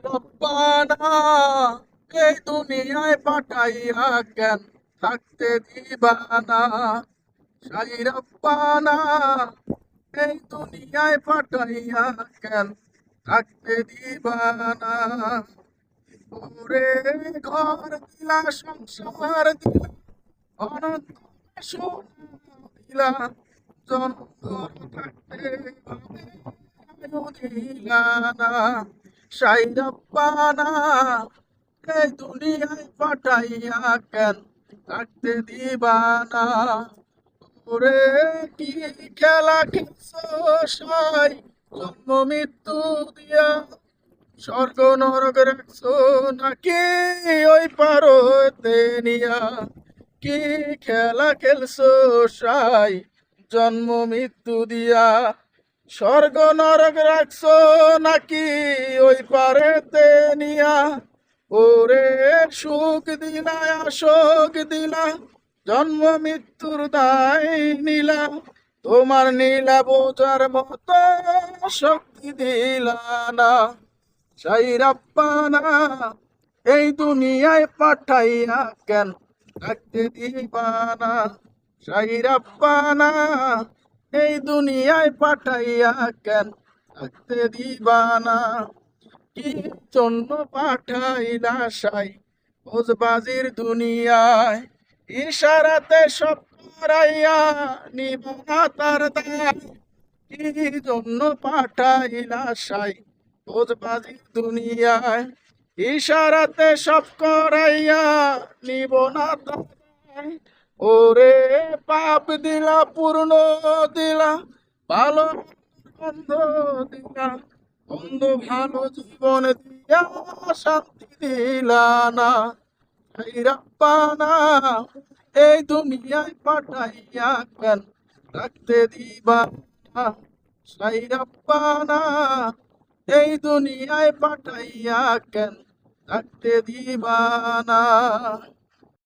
রব্বানা এই দুনিয়ায় পাঠাইয়া কেন থাকতে দিবানা সাই রব্বানা এই দুনিয়ায় পাঠাইয়া কেন থাকতে দিবানা ওরে ঘর দিলা সংসার দিলা অনন্ত সোনা দিলা জনগণ থাকতে দিলা না সাই রব্বানা এই দুনিয়ায় পাঠাইয়া কেন থাকতে দিবানা ওরে কি খেলা খেলছো সাই জন্ম মৃত্যু দিয়া স্বর্গ নরক রাখছো নাকি ওই পারতে নিয়া কি খেলা খেলছো সাই জন্ম মৃত্যু দিয়া স্বর্গ নরক রাখছো নাকি ওই পারেতে নিয়া ওরে সুখ দিলা শোক দিলা জন্ম মৃত্যুর দায় নিলা তোমার নীলা বোঝার মতো শক্তি দিলা না সাই রব্বানা এই দুনিয়ায় পাঠাইয়া কেন থাকতে দিবানা সাই রব্বানা এই দুনিয়ায় পাঠাইয়া কেন থাকতে দিবানা কি জন্য পাঠাইলা সাই ভোজবাজির দুনিয়ায় ইশারাতে সব করাইয়া নিবানা তার দায় কি জন্য পাঠাইলা সাই ভোজবাজির দুনিয়ায় ইশারাতে সব করাইয়া নিব না তার দায় ওরে পাপ দিলা পূর্ণ দিলা ভালো বন্ধ দিলা বন্ধ ভালো জীবন দিয়া শান্তি দিলা না সাই রব্বানা এই দুনিয়ায় পাঠাইয়া কেন রাখতে দিবা না সাই রব্বানা এই দুনিয়ায় পাঠাইয়া কেন রাখতে দিবা না